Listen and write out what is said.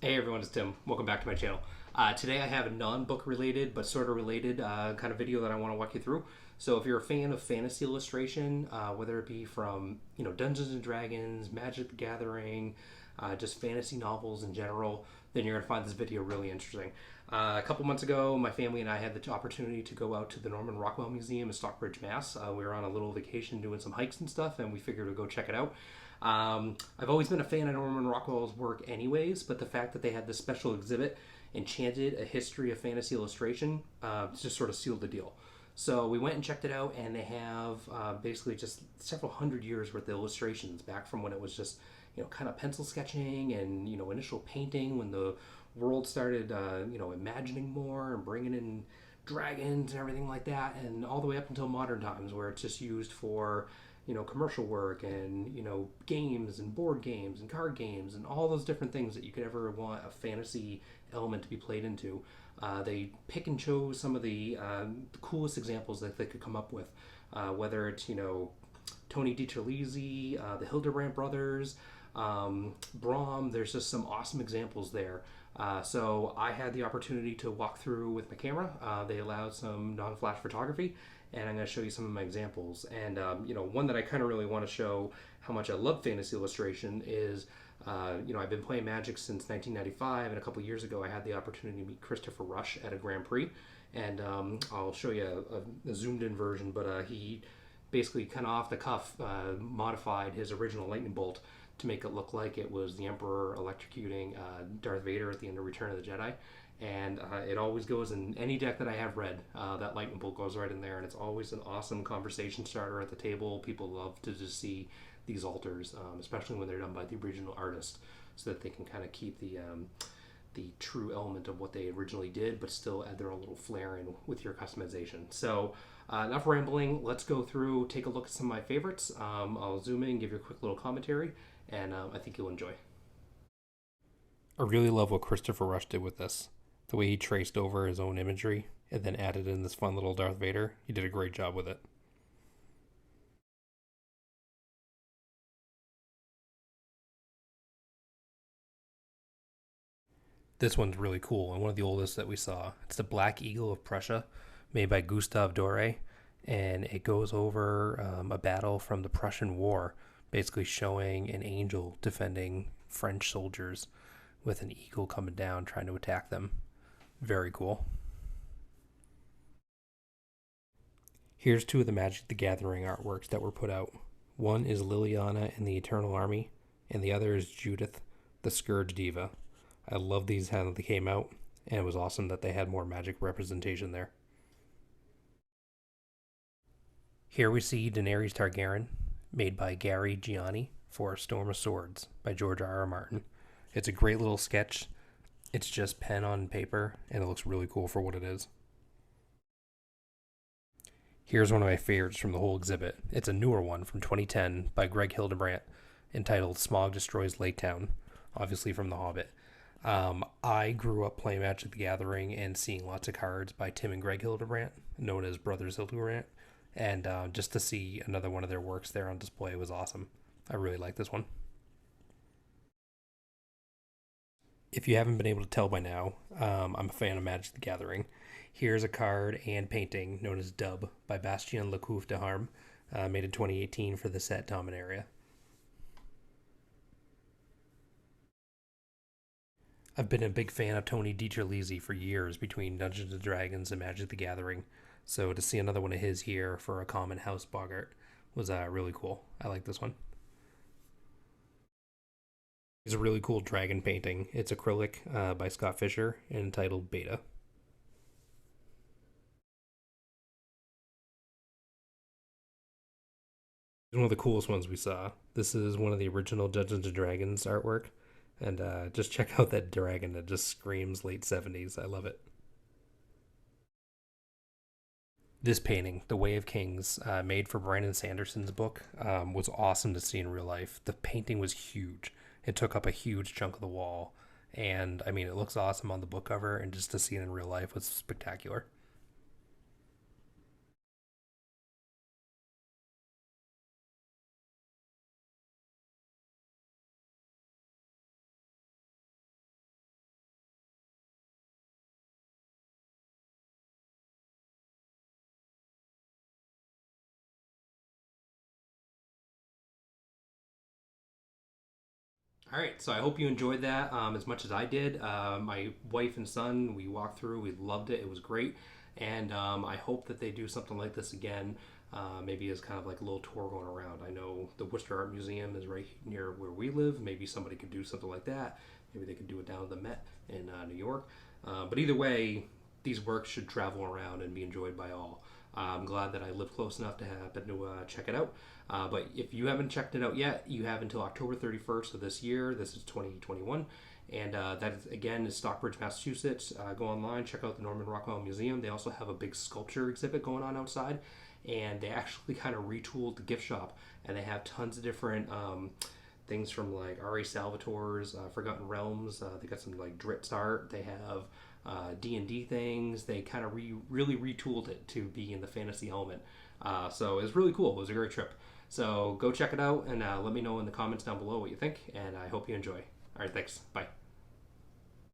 Hey everyone, it's Tim. Welcome back to my channel. Today I have a non-book related but sort of related kind of video that I want to walk you through. So if you're a fan of fantasy illustration, whether it be from Dungeons and Dragons, Magic the Gathering, just fantasy novels in general, then you're gonna find this video really interesting. A couple months ago, my family and I had the opportunity to go out to the Norman Rockwell Museum in Stockbridge, Mass. We were on a little vacation doing some hikes and stuff, and we figured we'd go check it out. I've always been a fan of Norman Rockwell's work, anyways, but the fact that they had this special exhibit, Enchanted, a history of fantasy illustration, just sort of sealed the deal. So we went and checked it out, and they have basically just several hundred years worth of illustrations back from when it was just kind of pencil sketching and initial painting when the world started imagining more and bringing in dragons and everything like that, and all the way up until modern times where it's just used for commercial work and games and board games and card games and all those different things that you could ever want a fantasy element to be played into. They pick and chose some of the coolest examples that they could come up with, whether it's Tony DiCerlisi, the Hildebrandt brothers, Brahm. There's just some awesome examples there. So I had the opportunity to walk through with my camera. They allowed some non-flash photography, and I'm going to show you some of my examples. And one that I kind of really want to show how much I love fantasy illustration is, I've been playing Magic since 1995, and a couple years ago I had the opportunity to meet Christopher Rush at a Grand Prix, and I'll show you a zoomed-in version, but he basically kind of off the cuff modified his original lightning bolt to make it look like it was the Emperor electrocuting Darth Vader at the end of Return of the Jedi. And it always goes in any deck that I have read. That lightning bolt goes right in there, and it's always an awesome conversation starter at the table. People love to just see these altars, especially when they're done by the original artist, so that they can kind of keep the true element of what they originally did, but still add their own little flair in with your customization. So enough rambling. Let's go through, take a look at some of my favorites. I'll zoom in, give you a quick little commentary, and I think you'll enjoy. I really love what Christopher Rush did with this. The way he traced over his own imagery and then added in this fun little Darth Vader. He did a great job with it. This one's really cool and one of the oldest that we saw. It's the Black Eagle of Prussia, made by Gustave Doré, and it goes over a battle from the Prussian War, basically showing an angel defending French soldiers with an eagle coming down trying to attack them. Very cool. Here's two of the Magic the Gathering artworks that were put out. One is Liliana in the Eternal Army, and the other is Judith, the Scourge Diva. I love these how they came out, and it was awesome that they had more Magic representation there. Here we see Daenerys Targaryen, made by Gary Gianni for Storm of Swords by George R. R. Martin. It's a great little sketch. It's just pen on paper, and it looks really cool for what it is. Here's one of my favorites from the whole exhibit. It's a newer one from 2010 by Greg Hildebrandt, entitled Smog Destroys Lake Town, obviously from The Hobbit. I grew up playing Magic the Gathering and seeing lots of cards by Tim and Greg Hildebrandt, known as Brothers Hildebrandt, and just to see another one of their works there on display was awesome. I really like this one. If you haven't been able to tell by now, I'm a fan of Magic the Gathering. Here's a card and painting known as Dub by Bastien Lecouf de Harm, made in 2018 for the set Dominaria. I've been a big fan of Tony DiCerlisi for years between Dungeons and Dragons and Magic the Gathering, so to see another one of his here for a common house boggart was really cool. I like this one. It's a really cool dragon painting. It's acrylic by Scott Fisher and entitled Beta. It's one of the coolest ones we saw. This is one of the original Dungeons and Dragons artwork, and just check out that dragon that just screams late 70s. I love it. This painting, The Way of Kings, made for Brandon Sanderson's book, was awesome to see in real life. The painting was huge. It took up a huge chunk of the wall, and I mean, it looks awesome on the book cover, and just to see it in real life was spectacular. All right, so I hope you enjoyed that as much as I did. My wife and son, we walked through, we loved it, it was great, and I hope that they do something like this again. Maybe as kind of like a little tour going around. I know the Worcester Art Museum is right near where we live. Maybe somebody could do something like that. Maybe they could do it down at the Met in New York. But either way, these works should travel around and be enjoyed by all. I'm glad that I live close enough to happen to check it out. But if you haven't checked it out yet, you have until October 31st of this year. This is 2021. And that, is, again, is Stockbridge, Massachusetts. Go online, check out the Norman Rockwell Museum. They also have a big sculpture exhibit going on outside. And they actually kind of retooled the gift shop. And they have tons of different things from like R.A. Salvatore's Forgotten Realms. They got some like Dritz art. They have D&D things. They kind of really retooled it to be in the fantasy element. So it was really cool. It was a great trip. So go check it out and let me know in the comments down below what you think. And I hope you enjoy. All right, thanks. Bye.